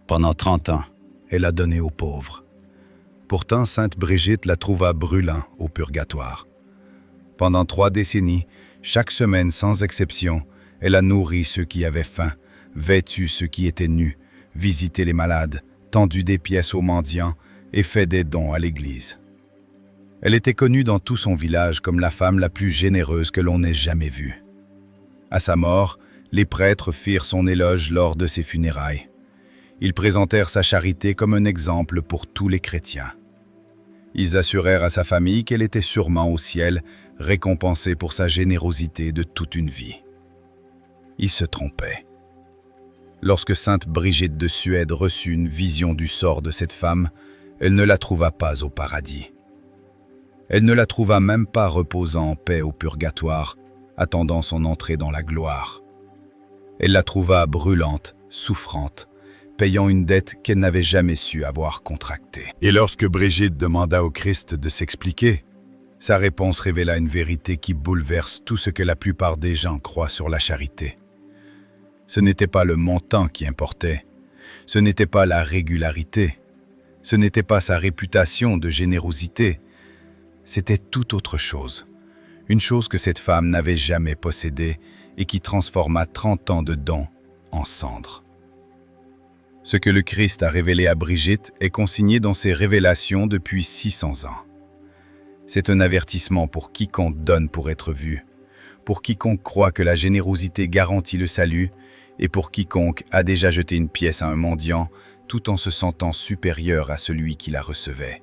Pendant 30 ans, elle a donné aux pauvres. Pourtant, sainte Brigitte la trouva brûlant au purgatoire. Pendant 3 décennies, chaque semaine sans exception, elle a nourri ceux qui avaient faim, vêtu ceux qui étaient nus, visité les malades, tendu des pièces aux mendiants et fait des dons à l'église. Elle était connue dans tout son village comme la femme la plus généreuse que l'on ait jamais vue. À sa mort, les prêtres firent son éloge lors de ses funérailles. Ils présentèrent sa charité comme un exemple pour tous les chrétiens. Ils assurèrent à sa famille qu'elle était sûrement au ciel, récompensée pour sa générosité de toute une vie. Ils se trompaient. Lorsque sainte Brigitte de Suède reçut une vision du sort de cette femme, elle ne la trouva pas au paradis. Elle ne la trouva même pas reposant en paix au purgatoire, attendant son entrée dans la gloire. Elle la trouva brûlante, souffrante, payant une dette qu'elle n'avait jamais su avoir contractée. Et lorsque Brigitte demanda au Christ de s'expliquer, sa réponse révéla une vérité qui bouleverse tout ce que la plupart des gens croient sur la charité. Ce n'était pas le montant qui importait, ce n'était pas la régularité, ce n'était pas sa réputation de générosité, c'était tout autre chose. Une chose que cette femme n'avait jamais possédée et qui transforma 30 ans de dons en cendres. Ce que le Christ a révélé à Brigitte est consigné dans ses révélations depuis 600 ans. C'est un avertissement pour quiconque donne pour être vu, pour quiconque croit que la générosité garantit le salut et pour quiconque a déjà jeté une pièce à un mendiant tout en se sentant supérieur à celui qui la recevait.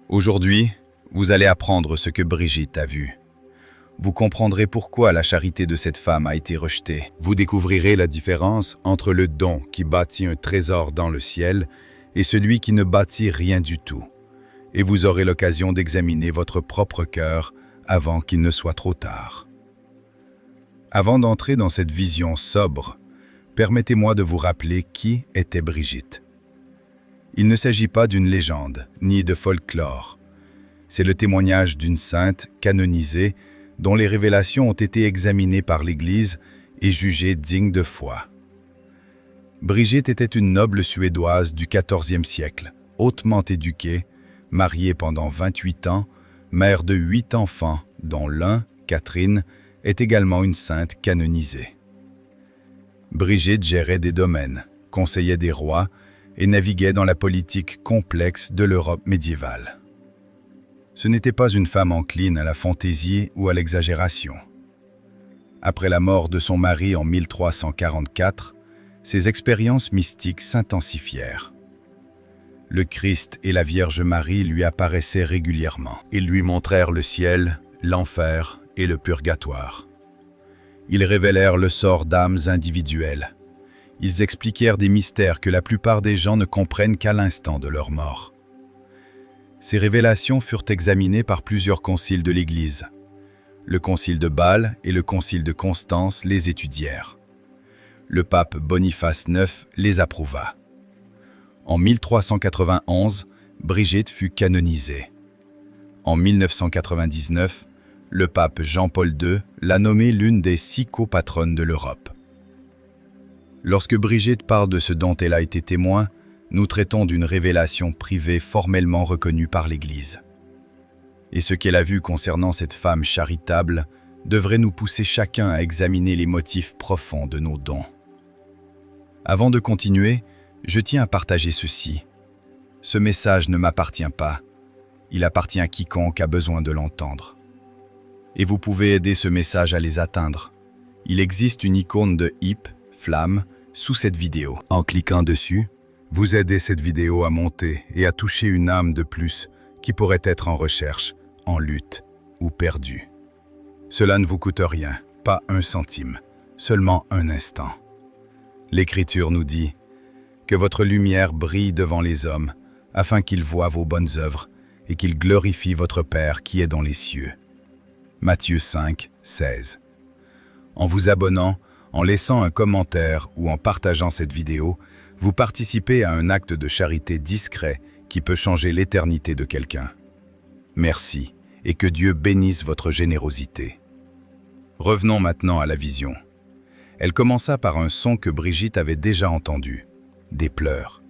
Aujourd'hui, vous allez apprendre ce que Brigitte a vu. Vous comprendrez pourquoi la charité de cette femme a été rejetée. Vous découvrirez la différence entre le don qui bâtit un trésor dans le ciel et celui qui ne bâtit rien du tout. Et vous aurez l'occasion d'examiner votre propre cœur avant qu'il ne soit trop tard. Avant d'entrer dans cette vision sobre, permettez-moi de vous rappeler qui était Brigitte. Il ne s'agit pas d'une légende, ni de folklore. C'est le témoignage d'une sainte canonisée dont les révélations ont été examinées par l'Église et jugées dignes de foi. Brigitte était une noble Suédoise du XIVe siècle, hautement éduquée, mariée pendant 28 ans, mère de 8 enfants, dont l'un, Catherine, est également une sainte canonisée. Brigitte gérait des domaines, conseillait des rois et naviguait dans la politique complexe de l'Europe médiévale. Ce n'était pas une femme encline à la fantaisie ou à l'exagération. Après la mort de son mari en 1344, ses expériences mystiques s'intensifièrent. Le Christ et la Vierge Marie lui apparaissaient régulièrement. Ils lui montrèrent le ciel, l'enfer et le purgatoire. Ils révélèrent le sort d'âmes individuelles. Ils expliquèrent des mystères que la plupart des gens ne comprennent qu'à l'instant de leur mort. Ces révélations furent examinées par plusieurs conciles de l'Église. Le concile de Bâle et le concile de Constance les étudièrent. Le pape Boniface IX les approuva. En 1391, Brigitte fut canonisée. En 1999, le pape Jean-Paul II l'a nommée l'une des 6 copatronnes de l'Europe. Lorsque Brigitte parle de ce dont elle a été témoin, nous traitons d'une révélation privée formellement reconnue par l'Église. Et ce qu'elle a vu concernant cette femme charitable devrait nous pousser chacun à examiner les motifs profonds de nos dons. Avant de continuer, je tiens à partager ceci. Ce message ne m'appartient pas. Il appartient à quiconque a besoin de l'entendre. Et vous pouvez aider ce message à les atteindre. Il existe une icône de HIP, flamme, sous cette vidéo. En cliquant dessus, vous aidez cette vidéo à monter et à toucher une âme de plus qui pourrait être en recherche, en lutte ou perdue. Cela ne vous coûte rien, pas 1 centime, seulement un instant. L'Écriture nous dit que votre lumière brille devant les hommes, afin qu'ils voient vos bonnes œuvres et qu'ils glorifient votre Père qui est dans les cieux. Matthieu 5, 16. En vous abonnant, en laissant un commentaire ou en partageant cette vidéo, vous participez à un acte de charité discret qui peut changer l'éternité de quelqu'un. Merci et que Dieu bénisse votre générosité. Revenons maintenant à la vision. Elle commença par un son que Brigitte avait déjà entendu. des pleurs.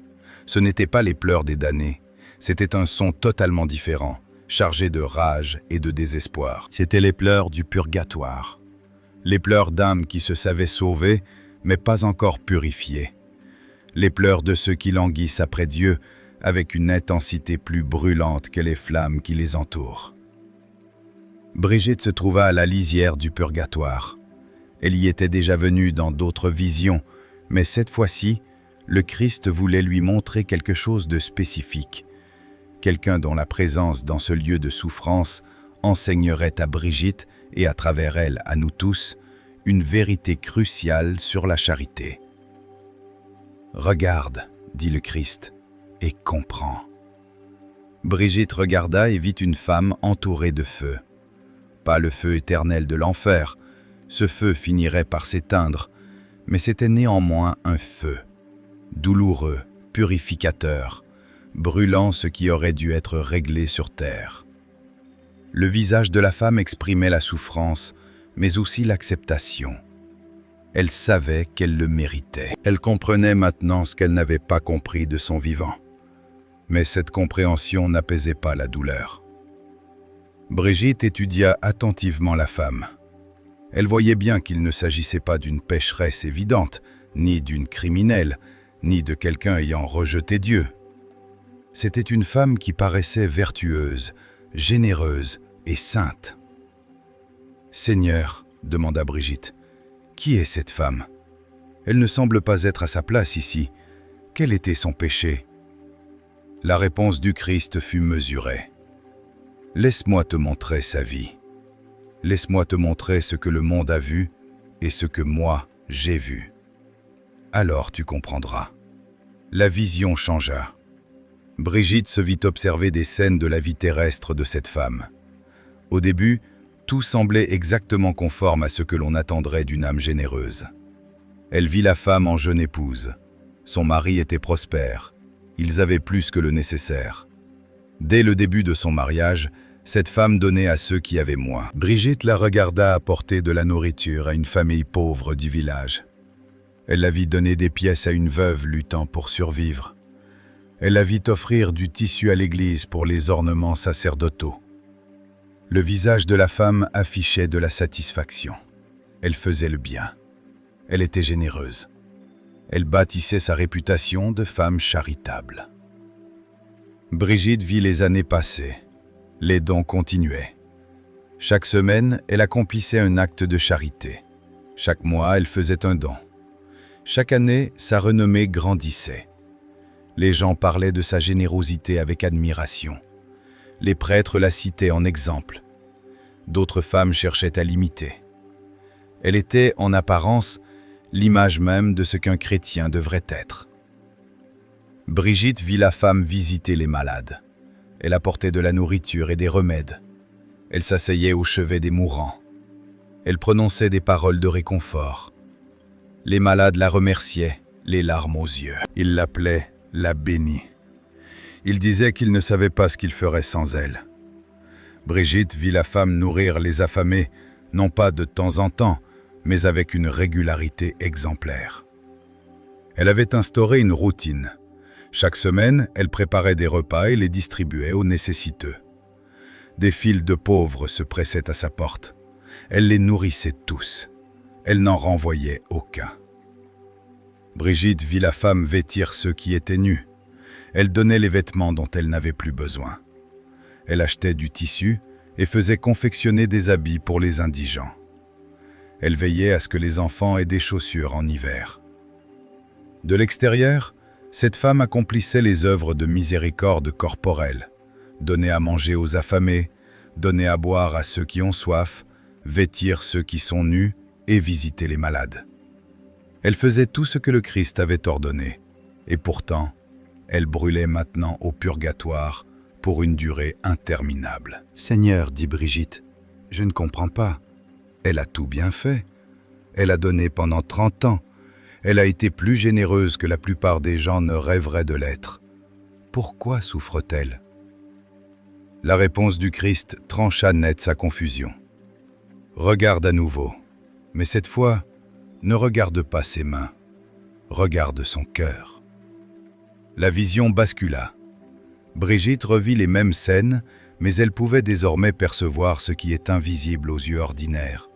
Ce n'étaient pas les pleurs des damnés, c'était un son totalement différent, chargé de rage et de désespoir. C'étaient les pleurs du purgatoire. Les pleurs d'âmes qui se savaient sauvées, mais pas encore purifiées. Les pleurs de ceux qui languissent après Dieu avec une intensité plus brûlante que les flammes qui les entourent. Brigitte se trouva à la lisière du purgatoire. Elle y était déjà venue dans d'autres visions, mais cette fois-ci, le Christ voulait lui montrer quelque chose de spécifique. Quelqu'un dont la présence dans ce lieu de souffrance enseignerait à Brigitte et à travers elle à nous tous une vérité cruciale sur la charité. « Regarde, dit le Christ, et comprends. » Brigitte regarda et vit une femme entourée de feu. Pas le feu éternel de l'enfer, ce feu finirait par s'éteindre, mais c'était néanmoins un feu, douloureux, purificateur, brûlant ce qui aurait dû être réglé sur terre. Le visage de la femme exprimait la souffrance, mais aussi l'acceptation. Elle savait qu'elle le méritait. Elle comprenait maintenant ce qu'elle n'avait pas compris de son vivant. Mais cette compréhension n'apaisait pas la douleur. Brigitte étudia attentivement la femme. Elle voyait bien qu'il ne s'agissait pas d'une pécheresse évidente, ni d'une criminelle, ni de quelqu'un ayant rejeté Dieu. C'était une femme qui paraissait vertueuse, généreuse et sainte. « Seigneur, » demanda Brigitte, « qui est cette femme? Elle ne semble pas être à sa place ici. Quel était son péché ?» La réponse du Christ fut mesurée. « Laisse-moi te montrer sa vie. Laisse-moi te montrer ce que le monde a vu et ce que moi j'ai vu. Alors tu comprendras. » La vision changea. Brigitte se vit observer des scènes de la vie terrestre de cette femme. Au début, tout semblait exactement conforme à ce que l'on attendrait d'une âme généreuse. Elle vit la femme en jeune épouse. Son mari était prospère. Ils avaient plus que le nécessaire. Dès le début de son mariage, cette femme donnait à ceux qui avaient moins. Brigitte la regarda apporter de la nourriture à une famille pauvre du village. Elle la vit donner des pièces à une veuve luttant pour survivre. Elle la vit offrir du tissu à l'église pour les ornements sacerdotaux. Le visage de la femme affichait de la satisfaction. Elle faisait le bien. Elle était généreuse. Elle bâtissait sa réputation de femme charitable. Brigitte vit les années passer. Les dons continuaient. Chaque semaine, elle accomplissait un acte de charité. Chaque mois, elle faisait un don. Chaque année, sa renommée grandissait. Les gens parlaient de sa générosité avec admiration. Les prêtres la citaient en exemple. D'autres femmes cherchaient à l'imiter. Elle était, en apparence, l'image même de ce qu'un chrétien devrait être. Brigitte vit la femme visiter les malades. Elle apportait de la nourriture et des remèdes. Elle s'asseyait au chevet des mourants. Elle prononçait des paroles de réconfort. Les malades la remerciaient, les larmes aux yeux. Ils l'appelaient la bénie. Ils disaient qu'ils ne savaient pas ce qu'ils feraient sans elle. Brigitte vit la femme nourrir les affamés, non pas de temps en temps, mais avec une régularité exemplaire. Elle avait instauré une routine. Chaque semaine, elle préparait des repas et les distribuait aux nécessiteux. Des files de pauvres se pressaient à sa porte. Elle les nourrissait tous. Elle n'en renvoyait aucun. Brigitte vit la femme vêtir ceux qui étaient nus. Elle donnait les vêtements dont elle n'avait plus besoin. Elle achetait du tissu et faisait confectionner des habits pour les indigents. Elle veillait à ce que les enfants aient des chaussures en hiver. De l'extérieur, cette femme accomplissait les œuvres de miséricorde corporelle, donnait à manger aux affamés, donnait à boire à ceux qui ont soif, vêtir ceux qui sont nus et visiter les malades. Elle faisait tout ce que le Christ avait ordonné, et pourtant, elle brûlait maintenant au purgatoire pour une durée interminable. « Seigneur, dit Brigitte, je ne comprends pas. Elle a tout bien fait. Elle a donné pendant 30 ans. Elle a été plus généreuse que la plupart des gens ne rêveraient de l'être. Pourquoi souffre-t-elle » La réponse du Christ trancha net sa confusion. « Regarde à nouveau, mais cette fois, ne regarde pas ses mains. Regarde son cœur. La vision bascula. Brigitte revit les mêmes scènes, mais elle pouvait désormais percevoir ce qui est invisible aux yeux ordinaires.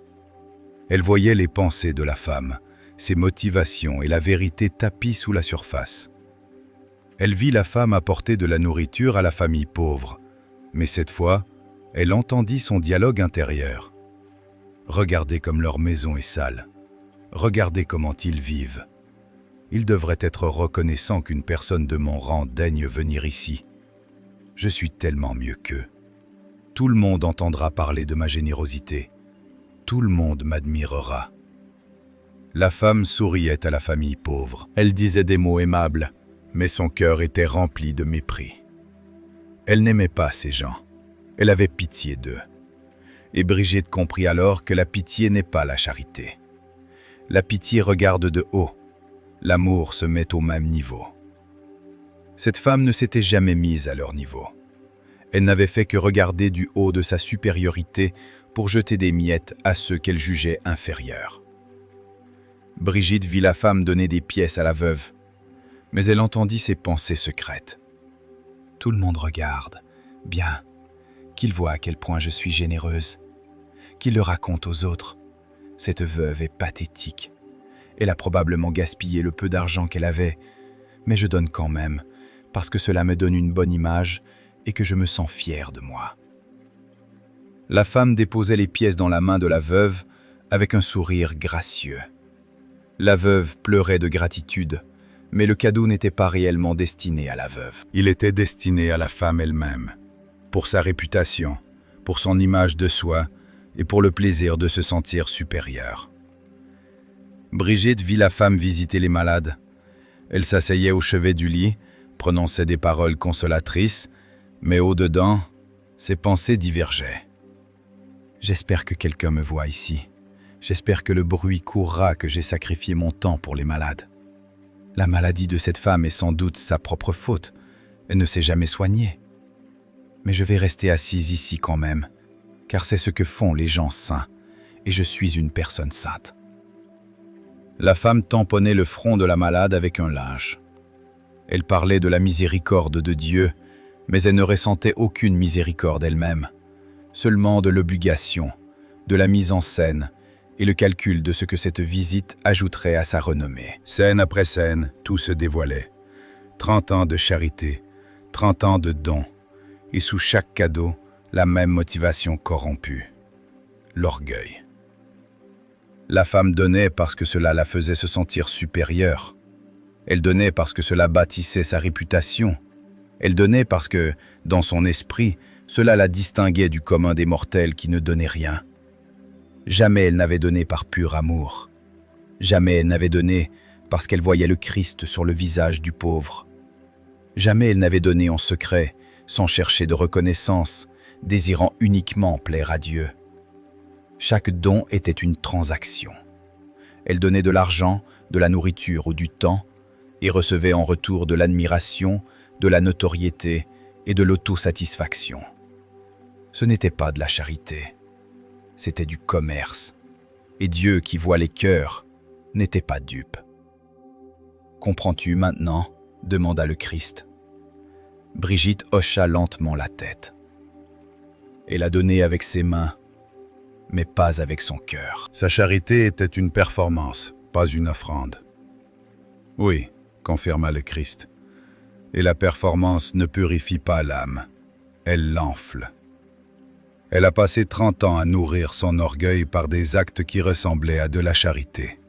Elle voyait les pensées de la femme, ses motivations et la vérité tapies sous la surface. Elle vit la femme apporter de la nourriture à la famille pauvre, mais cette fois, elle entendit son dialogue intérieur. Regardez comme leur maison est sale. Regardez comment ils vivent. Ils devraient être reconnaissants qu'une personne de mon rang daigne venir ici. Je suis tellement mieux qu'eux. Tout le monde entendra parler de ma générosité. Tout le monde m'admirera. La femme souriait à la famille pauvre. Elle disait des mots aimables, mais son cœur était rempli de mépris. Elle n'aimait pas ces gens. Elle avait pitié d'eux. Et Brigitte comprit alors que la pitié n'est pas la charité. La pitié regarde de haut. L'amour se met au même niveau. Cette femme ne s'était jamais mise à leur niveau. Elle n'avait fait que regarder du haut de sa supériorité pour jeter des miettes à ceux qu'elle jugeait inférieurs. Brigitte vit la femme donner des pièces à la veuve, mais elle entendit ses pensées secrètes. Tout le monde regarde, bien, qu'il voit à quel point je suis généreuse, qu'il le raconte aux autres. Cette veuve est pathétique. Elle a probablement gaspillé le peu d'argent qu'elle avait, mais je donne quand même, parce que cela me donne une bonne image et que je me sens fière de moi. La femme déposait les pièces dans la main de la veuve avec un sourire gracieux. La veuve pleurait de gratitude, mais le cadeau n'était pas réellement destiné à la veuve. Il était destiné à la femme elle-même, pour sa réputation, pour son image de soi et pour le plaisir de se sentir supérieure. Brigitte vit la femme visiter les malades. Elle s'asseyait au chevet du lit, prononçait des paroles consolatrices, mais au-dedans, ses pensées divergeaient. J'espère que quelqu'un me voit ici. J'espère que le bruit courra que j'ai sacrifié mon temps pour les malades. La maladie de cette femme est sans doute sa propre faute. Elle ne s'est jamais soignée. Mais je vais rester assise ici quand même, car c'est ce que font les gens saints, et je suis une personne sainte. La femme tamponnait le front de la malade avec un linge. Elle parlait de la miséricorde de Dieu, mais elle ne ressentait aucune miséricorde elle-même, seulement de l'obligation, de la mise en scène et le calcul de ce que cette visite ajouterait à sa renommée. Scène après scène, tout se dévoilait. 30 ans de charité, 30 ans de dons, et sous chaque cadeau, la même motivation corrompue, l'orgueil. La femme donnait parce que cela la faisait se sentir supérieure. Elle donnait parce que cela bâtissait sa réputation. Elle donnait parce que, dans son esprit, cela la distinguait du commun des mortels qui ne donnaient rien. Jamais elle n'avait donné par pur amour. Jamais elle n'avait donné parce qu'elle voyait le Christ sur le visage du pauvre. Jamais elle n'avait donné en secret, sans chercher de reconnaissance, désirant uniquement plaire à Dieu. Chaque don était une transaction. Elle donnait de l'argent, de la nourriture ou du temps, et recevait en retour de l'admiration, de la notoriété et de l'autosatisfaction. Ce n'était pas de la charité, c'était du commerce. Et Dieu qui voit les cœurs n'était pas dupe. « Comprends-tu maintenant ?» demanda le Christ. Brigitte hocha lentement la tête. Elle a donné avec ses mains, mais pas avec son cœur. Sa charité était une performance, pas une offrande. Oui, confirma le Christ. Et la performance ne purifie pas l'âme, elle l'enfle. Elle a passé 30 ans à nourrir son orgueil par des actes qui ressemblaient à de la charité.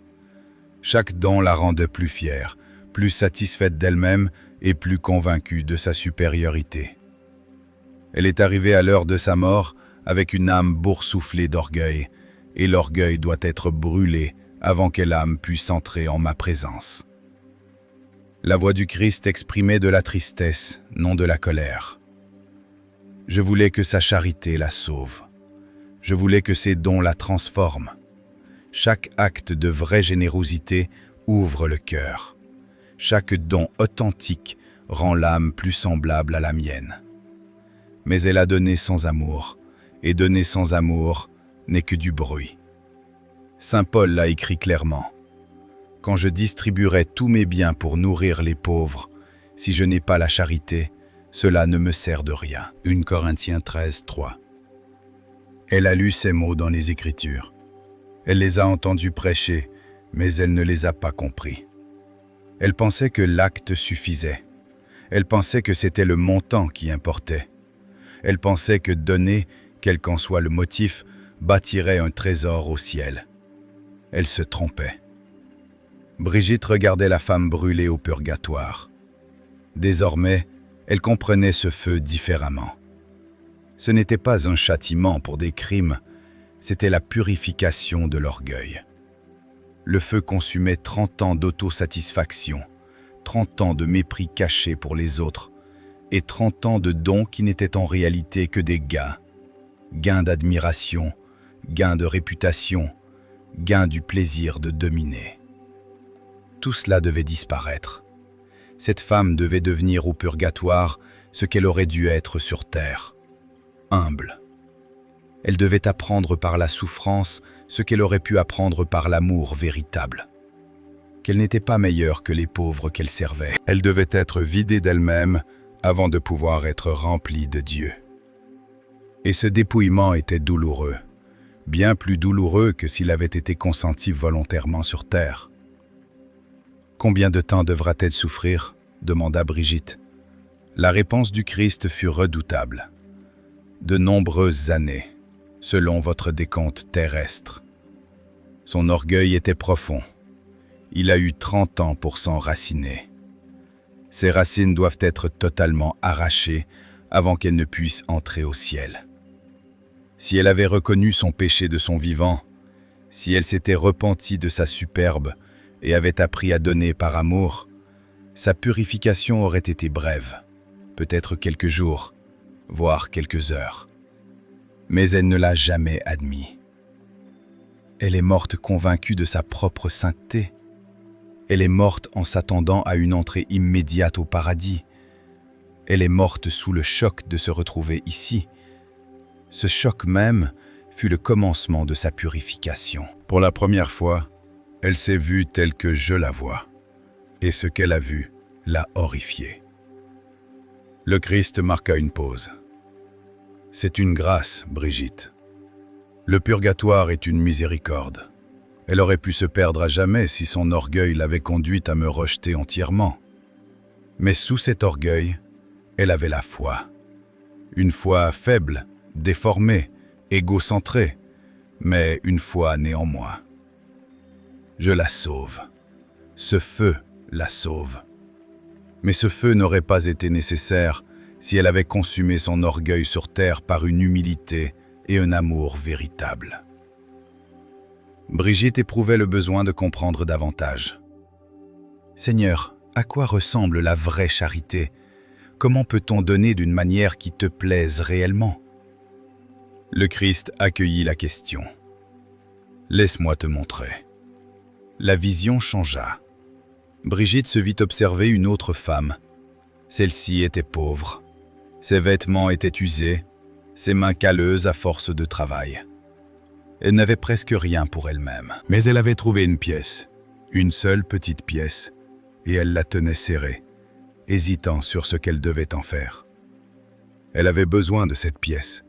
Chaque don la rendait plus fière, plus satisfaite d'elle-même et plus convaincue de sa supériorité. Elle est arrivée à l'heure de sa mort avec une âme boursouflée d'orgueil, et l'orgueil doit être brûlé avant que l'âme puisse entrer en ma présence. La voix du Christ exprimait de la tristesse, non de la colère. Je voulais que sa charité la sauve. Je voulais que ses dons la transforment. Chaque acte de vraie générosité ouvre le cœur. Chaque don authentique rend l'âme plus semblable à la mienne. Mais elle a donné sans amour, et donner sans amour n'est que du bruit. Saint Paul l'a écrit clairement. Quand je distribuerai tous mes biens pour nourrir les pauvres, Si je n'ai pas la charité, cela ne me sert de rien. 1 Corinthiens 13, 3. Elle a lu ces mots dans les Écritures. Elle les a entendus prêcher, mais elle ne les a pas compris. Elle pensait que l'acte suffisait. Elle pensait que c'était le montant qui importait. Elle pensait que donner, quel qu'en soit le motif, bâtirait un trésor au ciel. Elle se trompait. Brigitte regardait la femme brûlée au purgatoire. Désormais, elle comprenait ce feu différemment. Ce n'était pas un châtiment pour des crimes, c'était la purification de l'orgueil. Le feu consumait 30 ans d'autosatisfaction, 30 ans de mépris caché pour les autres, et 30 ans de dons qui n'étaient en réalité que des gains. Gains d'admiration, gains de réputation, gains du plaisir de dominer. Tout cela devait disparaître. Cette femme devait devenir au purgatoire ce qu'elle aurait dû être sur terre. Humble. Elle devait apprendre par la souffrance ce qu'elle aurait pu apprendre par l'amour véritable. Qu'elle n'était pas meilleure que les pauvres qu'elle servait. Elle devait être vidée d'elle-même avant de pouvoir être remplie de Dieu. Et ce dépouillement était douloureux, bien plus douloureux que s'il avait été consenti volontairement sur terre. « Combien de temps devra-t-elle souffrir ?» demanda Brigitte. La réponse du Christ fut redoutable. « De nombreuses années, selon votre décompte terrestre. » Son orgueil était profond. Il a eu 30 ans pour s'enraciner. Ces racines doivent être totalement arrachées avant qu'elle ne puisse entrer au ciel. Si elle avait reconnu son péché de son vivant, si elle s'était repentie de sa superbe et avait appris à donner par amour, sa purification aurait été brève, peut-être quelques jours, voire quelques heures. Mais elle ne l'a jamais admis. Elle est morte convaincue de sa propre sainteté. Elle est morte en s'attendant à une entrée immédiate au paradis. Elle est morte sous le choc de se retrouver ici. Ce choc même fut le commencement de sa purification. Pour la première fois, elle s'est vue telle que je la vois, et ce qu'elle a vu l'a horrifiée. Le Christ marqua une pause. « C'est une grâce, Brigitte. Le purgatoire est une miséricorde. Elle aurait pu se perdre à jamais si son orgueil l'avait conduite à me rejeter entièrement. Mais sous cet orgueil, elle avait la foi. Une foi faible, déformée, égocentrée, mais une foi néanmoins. Je la sauve. Ce feu la sauve. Mais ce feu n'aurait pas été nécessaire si elle avait consumé son orgueil sur terre par une humilité et un amour véritable. Brigitte éprouvait le besoin de comprendre davantage. « Seigneur, à quoi ressemble la vraie charité ? Comment peut-on donner d'une manière qui te plaise réellement ?» Le Christ accueillit la question. « Laisse-moi te montrer. » La vision changea. Brigitte se vit observer une autre femme. Celle-ci était pauvre. Ses vêtements étaient usés, ses mains calleuses à force de travail. Elle n'avait presque rien pour elle-même. Mais elle avait trouvé une pièce, une seule petite pièce, et elle la tenait serrée, hésitant sur ce qu'elle devait en faire. Elle avait besoin de cette pièce.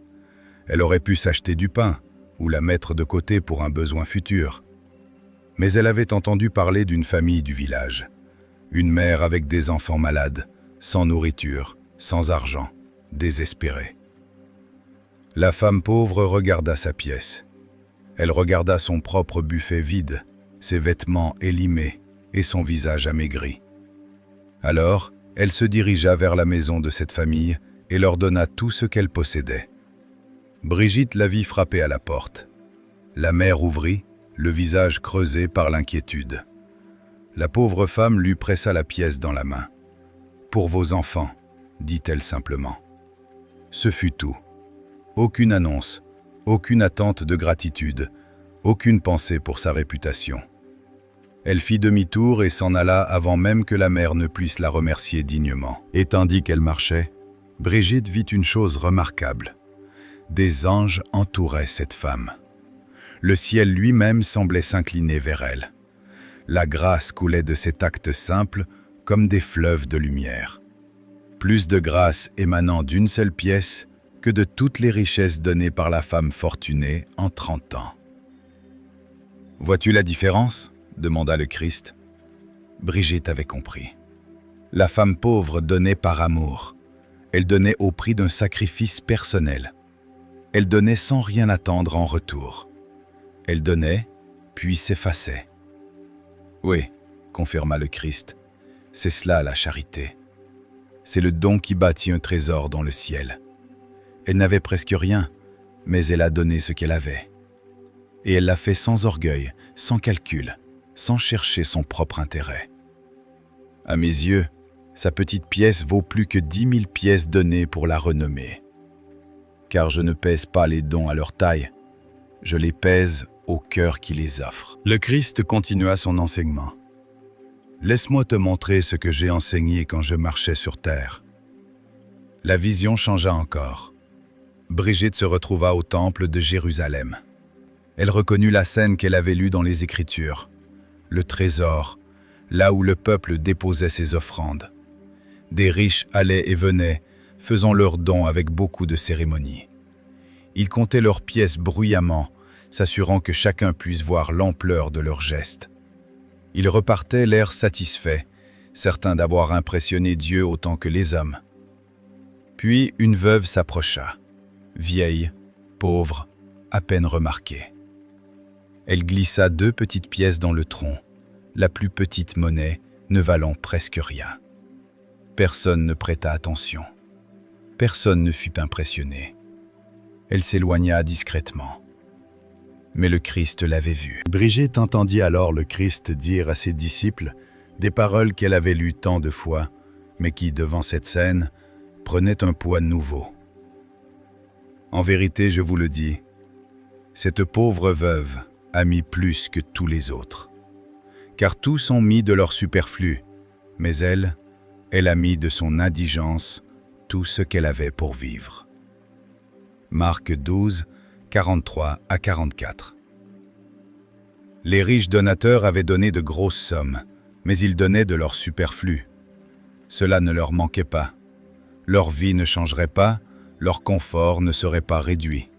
Elle aurait pu s'acheter du pain ou la mettre de côté pour un besoin futur. Mais elle avait entendu parler d'une famille du village, une mère avec des enfants malades, sans nourriture, sans argent, désespérée. La femme pauvre regarda sa pièce. Elle regarda son propre buffet vide, ses vêtements élimés et son visage amaigri. Alors, elle se dirigea vers la maison de cette famille et leur donna tout ce qu'elle possédait. Brigitte la vit frapper à la porte. La mère ouvrit, le visage creusé par l'inquiétude. La pauvre femme lui pressa la pièce dans la main. « Pour vos enfants », dit-elle simplement. Ce fut tout. Aucune annonce, aucune attente de gratitude, aucune pensée pour sa réputation. Elle fit demi-tour et s'en alla avant même que la mère ne puisse la remercier dignement. Et tandis qu'elle marchait, Brigitte vit une chose remarquable. Des anges entouraient cette femme. Le ciel lui-même semblait s'incliner vers elle. La grâce coulait de cet acte simple comme des fleuves de lumière. Plus de grâce émanant d'une seule pièce que de toutes les richesses données par la femme fortunée en 30 ans. « Vois-tu la différence ?» demanda le Christ. Brigitte avait compris. La femme pauvre donnait par amour. Elle donnait au prix d'un sacrifice personnel. Elle donnait sans rien attendre en retour. Elle donnait, puis s'effaçait. « Oui, confirma le Christ, c'est cela la charité. C'est le don qui bâtit un trésor dans le ciel. Elle n'avait presque rien, mais elle a donné ce qu'elle avait. Et elle l'a fait sans orgueil, sans calcul, sans chercher son propre intérêt. À mes yeux, sa petite pièce vaut plus que 10 000 pièces données pour la renommer. Car je ne pèse pas les dons à leur taille, je les pèse au cœur qui les offre. » Le Christ continua son enseignement. « Laisse-moi te montrer ce que j'ai enseigné quand je marchais sur terre. » La vision changea encore. Brigitte se retrouva au temple de Jérusalem. Elle reconnut la scène qu'elle avait lue dans les Écritures, le trésor, là où le peuple déposait ses offrandes. Des riches allaient et venaient, faisant leurs dons avec beaucoup de cérémonie. Ils comptaient leurs pièces bruyamment, s'assurant que chacun puisse voir l'ampleur de leurs gestes. Ils repartaient l'air satisfait, certains d'avoir impressionné Dieu autant que les hommes. Puis une veuve s'approcha, vieille, pauvre, à peine remarquée. Elle glissa 2 petites pièces dans le tronc, la plus petite monnaie ne valant presque rien. Personne ne prêta attention. Personne ne fut impressionné. Elle s'éloigna discrètement. Mais le Christ l'avait vue. Brigitte entendit alors le Christ dire à ses disciples des paroles qu'elle avait lues tant de fois, mais qui, devant cette scène, prenaient un poids nouveau. « En vérité, je vous le dis, cette pauvre veuve a mis plus que tous les autres. Car tous ont mis de leur superflu, mais elle a mis de son indigence tout ce qu'elle avait pour vivre. » Marc 12, 43 à 44. Les riches donateurs avaient donné de grosses sommes, mais ils donnaient de leur superflu. Cela ne leur manquait pas. Leur vie ne changerait pas, leur confort ne serait pas réduit.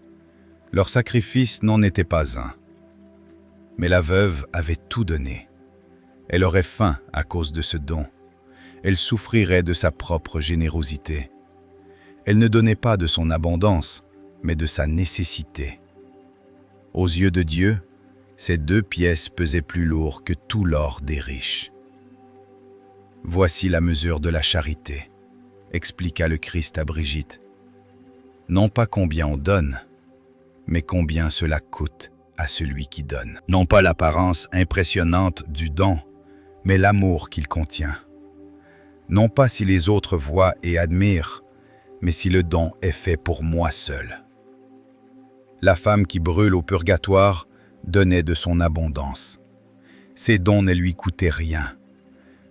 Leur sacrifice n'en était pas un. Mais la veuve avait tout donné. Elle aurait faim à cause de ce don. Elle souffrirait de sa propre générosité. Elle ne donnait pas de son abondance, mais de sa nécessité. Aux yeux de Dieu, ces 2 pièces pesaient plus lourd que tout l'or des riches. « Voici la mesure de la charité », expliqua le Christ à Brigitte. « Non pas combien on donne, mais combien cela coûte à celui qui donne. Non pas l'apparence impressionnante du don, mais l'amour qu'il contient. Non pas si les autres voient et admirent, mais si le don est fait pour moi seul. » La femme qui brûle au purgatoire donnait de son abondance. Ses dons ne lui coûtaient rien.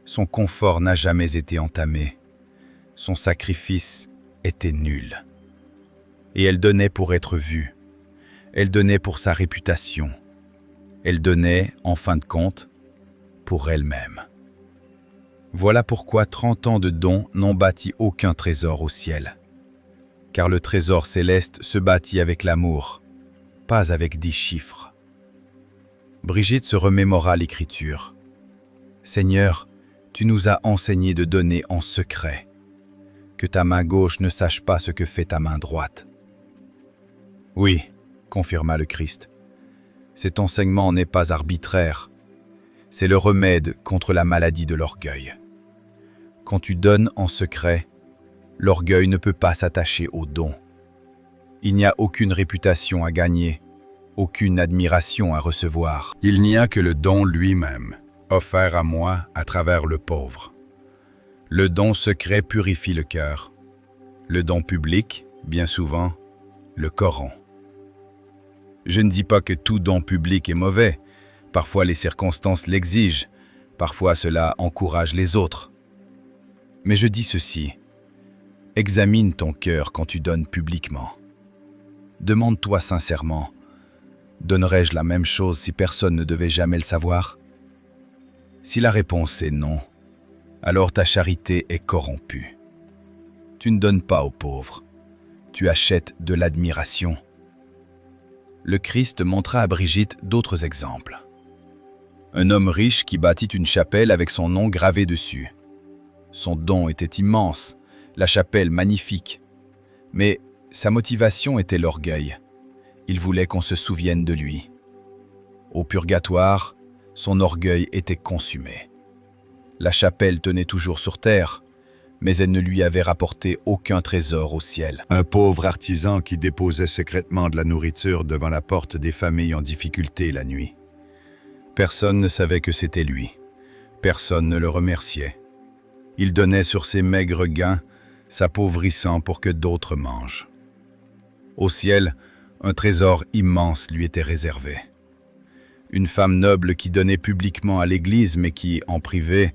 Son confort n'a jamais été entamé. Son sacrifice était nul. Et elle donnait pour être vue. Elle donnait pour sa réputation. Elle donnait, en fin de compte, pour elle-même. Voilà pourquoi 30 ans de dons n'ont bâti aucun trésor au ciel. Car le trésor céleste se bâtit avec l'amour, pas avec 10 chiffres. Brigitte se remémora l'Écriture. « Seigneur, tu nous as enseigné de donner en secret, que ta main gauche ne sache pas ce que fait ta main droite. » « Oui, confirma le Christ, cet enseignement n'est pas arbitraire, c'est le remède contre la maladie de l'orgueil. Quand tu donnes en secret, l'orgueil ne peut pas s'attacher au don. Il n'y a aucune réputation à gagner, aucune admiration à recevoir. Il n'y a que le don lui-même, offert à moi à travers le pauvre. Le don secret purifie le cœur. Le don public, bien souvent, le corrompt. Je ne dis pas que tout don public est mauvais. Parfois les circonstances l'exigent, parfois cela encourage les autres. Mais je dis ceci, examine ton cœur quand tu donnes publiquement. Demande-toi sincèrement, donnerais-je la même chose si personne ne devait jamais le savoir? Si la réponse est non, alors ta charité est corrompue. Tu ne donnes pas aux pauvres, tu achètes de l'admiration. Le Christ montra à Brigitte d'autres exemples. Un homme riche qui bâtit une chapelle avec son nom gravé dessus. Son don était immense, la chapelle magnifique. Mais sa motivation était l'orgueil. Il voulait qu'on se souvienne de lui. Au purgatoire, son orgueil était consumé. La chapelle tenait toujours sur terre, mais elle ne lui avait rapporté aucun trésor au ciel. Un pauvre artisan qui déposait secrètement de la nourriture devant la porte des familles en difficulté la nuit. Personne ne savait que c'était lui. Personne ne le remerciait. Il donnait sur ses maigres gains, s'appauvrissant pour que d'autres mangent. Au ciel, un trésor immense lui était réservé. Une femme noble qui donnait publiquement à l'Église, mais qui, en privé,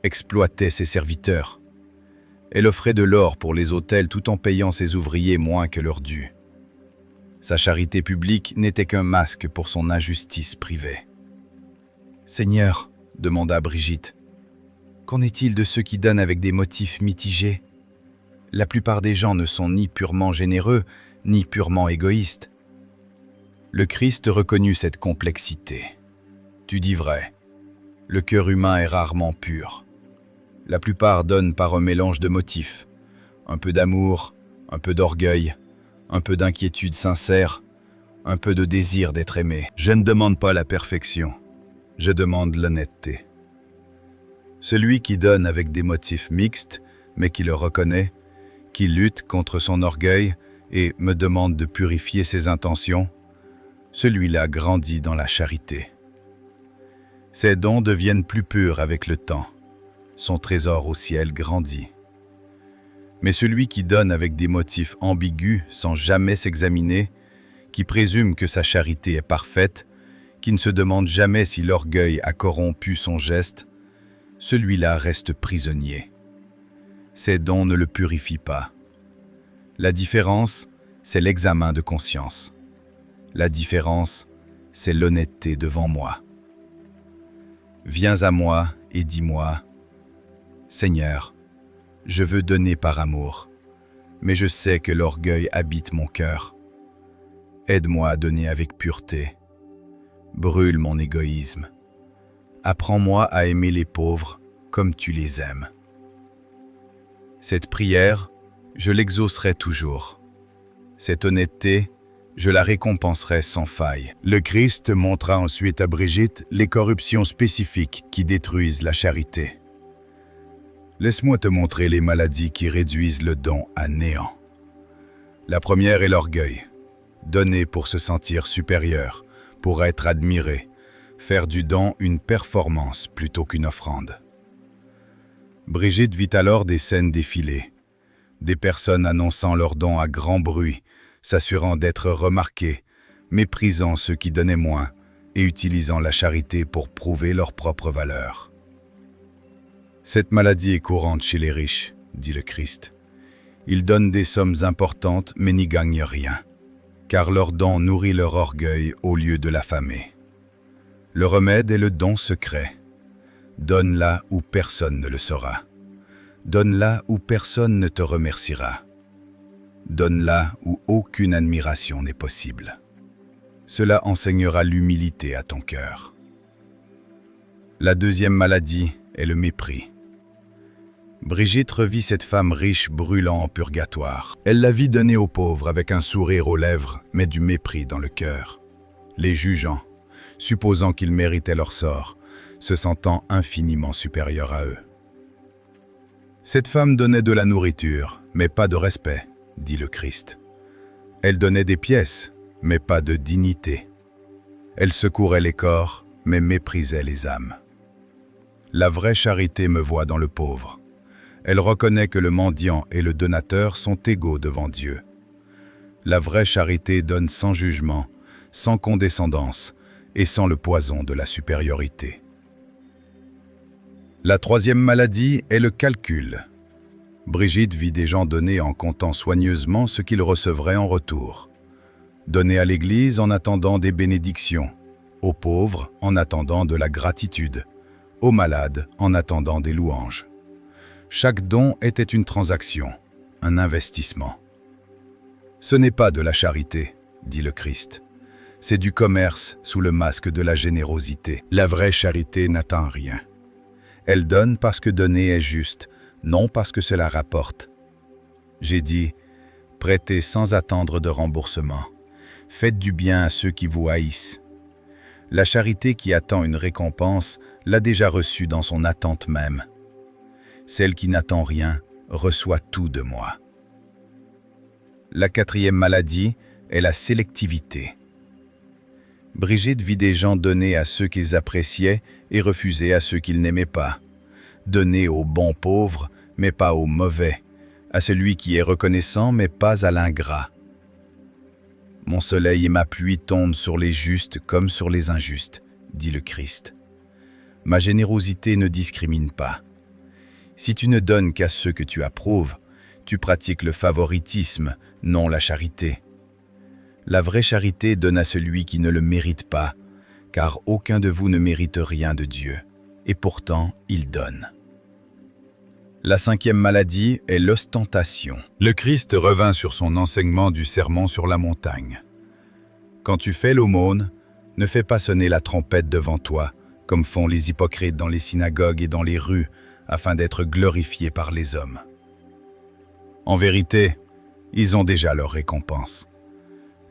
exploitait ses serviteurs. Elle offrait de l'or pour les autels tout en payant ses ouvriers moins que leur dû. Sa charité publique n'était qu'un masque pour son injustice privée. « Seigneur, » demanda Brigitte, « qu'en est-il de ceux qui donnent avec des motifs mitigés ? La plupart des gens ne sont ni purement généreux, ni purement égoïstes. » Le Christ reconnut cette complexité. « Tu dis vrai, le cœur humain est rarement pur. La plupart donnent par un mélange de motifs, un peu d'amour, un peu d'orgueil, un peu d'inquiétude sincère, un peu de désir d'être aimé. Je ne demande pas la perfection, je demande l'honnêteté. Celui qui donne avec des motifs mixtes, mais qui le reconnaît, qui lutte contre son orgueil et me demande de purifier ses intentions, celui-là grandit dans la charité. Ses dons deviennent plus purs avec le temps. Son trésor au ciel grandit. Mais celui qui donne avec des motifs ambigus sans jamais s'examiner, qui présume que sa charité est parfaite, qui ne se demande jamais si l'orgueil a corrompu son geste, celui-là reste prisonnier. Ses dons ne le purifient pas. La différence, c'est l'examen de conscience. La différence, c'est l'honnêteté devant moi. Viens à moi et dis-moi, Seigneur, je veux donner par amour, mais je sais que l'orgueil habite mon cœur. Aide-moi à donner avec pureté. Brûle mon égoïsme. Apprends-moi à aimer les pauvres comme tu les aimes. Cette prière, je l'exaucerai toujours. Cette honnêteté, je la récompenserai sans faille. Le Christ montra ensuite à Brigitte les corruptions spécifiques qui détruisent la charité. Laisse-moi te montrer les maladies qui réduisent le don à néant. La première est l'orgueil. Donner pour se sentir supérieur, pour être admiré, faire du don une performance plutôt qu'une offrande. Brigitte vit alors des scènes défiler, des personnes annonçant leur don à grand bruit, s'assurant d'être remarquées, méprisant ceux qui donnaient moins et utilisant la charité pour prouver leur propre valeur. Cette maladie est courante chez les riches, dit le Christ. Ils donnent des sommes importantes mais n'y gagnent rien, car leur don nourrit leur orgueil au lieu de l'affamer. Le remède est le don secret. Donne là où personne ne le saura. Donne là où personne ne te remerciera. Donne là où aucune admiration n'est possible. Cela enseignera l'humilité à ton cœur. La deuxième maladie est le mépris. Brigitte revit cette femme riche brûlant en purgatoire. Elle la vit donner aux pauvres avec un sourire aux lèvres, mais du mépris dans le cœur. Les jugeant, supposant qu'ils méritaient leur sort, se sentant infiniment supérieurs à eux. Cette femme donnait de la nourriture, mais pas de respect, dit le Christ. Elle donnait des pièces, mais pas de dignité. Elle secourait les corps, mais méprisait les âmes. La vraie charité me voit dans le pauvre. Elle reconnaît que le mendiant et le donateur sont égaux devant Dieu. La vraie charité donne sans jugement, sans condescendance et sans le poison de la supériorité. La troisième maladie est le calcul. Brigitte vit des gens donner en comptant soigneusement ce qu'ils recevraient en retour. Donner à l'Église en attendant des bénédictions, aux pauvres en attendant de la gratitude, aux malades en attendant des louanges. Chaque don était une transaction, un investissement. « Ce n'est pas de la charité, dit le Christ. C'est du commerce sous le masque de la générosité. La vraie charité n'attend rien. Elle donne parce que donner est juste, non parce que cela rapporte. J'ai dit, prêtez sans attendre de remboursement. Faites du bien à ceux qui vous haïssent. La charité qui attend une récompense l'a déjà reçue dans son attente même. Celle qui n'attend rien reçoit tout de moi. » La quatrième maladie est la sélectivité. Brigitte vit des gens donner à ceux qu'ils appréciaient et refuser à ceux qu'ils n'aimaient pas. Donner aux bons pauvres, mais pas aux mauvais. À celui qui est reconnaissant, mais pas à l'ingrat. Mon soleil et ma pluie tombent sur les justes comme sur les injustes, dit le Christ. Ma générosité ne discrimine pas. Si tu ne donnes qu'à ceux que tu approuves, tu pratiques le favoritisme, non la charité. La vraie charité donne à celui qui ne le mérite pas, car aucun de vous ne mérite rien de Dieu, et pourtant il donne. La cinquième maladie est l'ostentation. Le Christ revint sur son enseignement du sermon sur la montagne. Quand tu fais l'aumône, ne fais pas sonner la trompette devant toi, comme font les hypocrites dans les synagogues et dans les rues, afin d'être glorifiés par les hommes. En vérité, ils ont déjà leur récompense.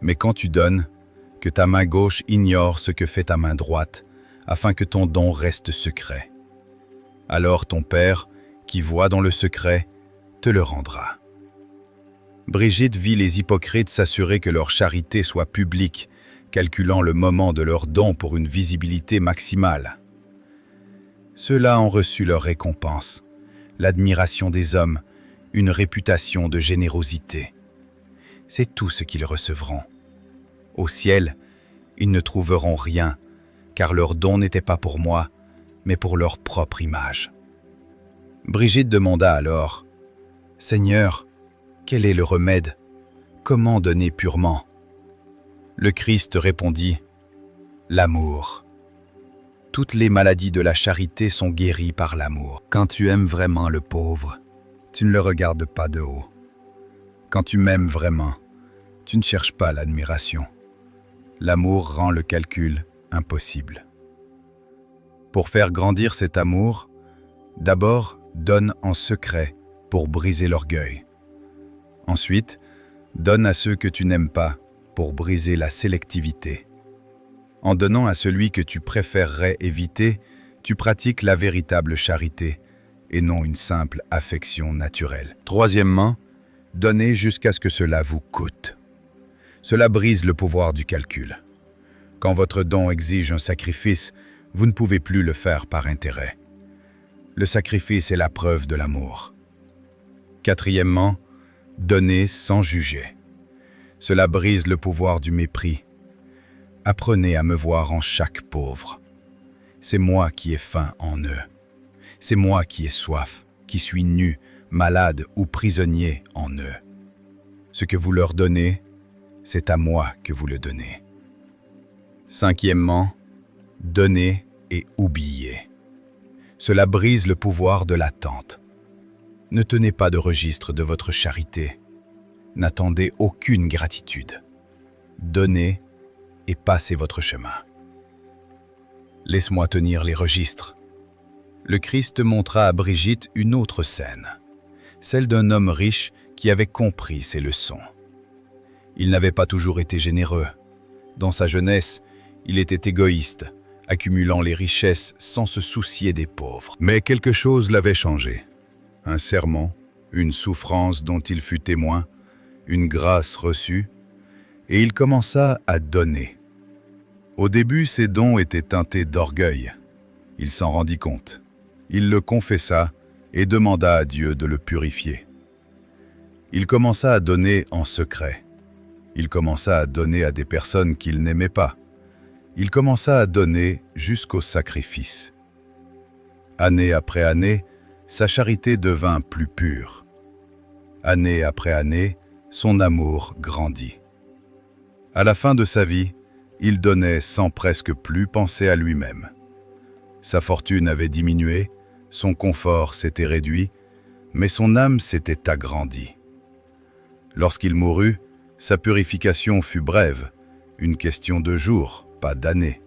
Mais quand tu donnes, que ta main gauche ignore ce que fait ta main droite, afin que ton don reste secret. Alors ton Père, qui voit dans le secret, te le rendra. Brigitte vit les hypocrites s'assurer que leur charité soit publique, calculant le moment de leur don pour une visibilité maximale. Ceux-là ont reçu leur récompense, l'admiration des hommes, une réputation de générosité. C'est tout ce qu'ils recevront. Au ciel, ils ne trouveront rien, car leur don n'était pas pour moi, mais pour leur propre image. Brigitte demanda alors, « Seigneur, quel est le remède? Comment donner purement ?» Le Christ répondit, « L'amour. Toutes les maladies de la charité sont guéries par l'amour. Quand tu aimes vraiment le pauvre, tu ne le regardes pas de haut. Quand tu m'aimes vraiment, tu ne cherches pas l'admiration. L'amour rend le calcul impossible. Pour faire grandir cet amour, d'abord, donne en secret pour briser l'orgueil. Ensuite, donne à ceux que tu n'aimes pas pour briser la sélectivité. En donnant à celui que tu préférerais éviter, tu pratiques la véritable charité et non une simple affection naturelle. Troisièmement, donnez jusqu'à ce que cela vous coûte. Cela brise le pouvoir du calcul. Quand votre don exige un sacrifice, vous ne pouvez plus le faire par intérêt. Le sacrifice est la preuve de l'amour. Quatrièmement, donnez sans juger. Cela brise le pouvoir du mépris. Apprenez à me voir en chaque pauvre. C'est moi qui ai faim en eux. C'est moi qui ai soif, qui suis nu, malade ou prisonnier en eux. Ce que vous leur donnez, c'est à moi que vous le donnez. Cinquièmement, donnez et oubliez. Cela brise le pouvoir de l'attente. Ne tenez pas de registre de votre charité. N'attendez aucune gratitude. Donnez et passez votre chemin. Laisse-moi tenir les registres. Le Christ montra à Brigitte une autre scène, celle d'un homme riche qui avait compris ses leçons. Il n'avait pas toujours été généreux. Dans sa jeunesse, il était égoïste, accumulant les richesses sans se soucier des pauvres. Mais quelque chose l'avait changé. Un sermon, une souffrance dont il fut témoin, une grâce reçue, et il commença à donner. Au début, ses dons étaient teintés d'orgueil. Il s'en rendit compte. Il le confessa et demanda à Dieu de le purifier. Il commença à donner en secret. Il commença à donner à des personnes qu'il n'aimait pas. Il commença à donner jusqu'au sacrifice. Année après année, sa charité devint plus pure. Année après année, son amour grandit. À la fin de sa vie, il donnait sans presque plus penser à lui-même. Sa fortune avait diminué, son confort s'était réduit, Mais son âme s'était agrandie. Lorsqu'il mourut, sa purification fut brève, une question de jours, pas d'années.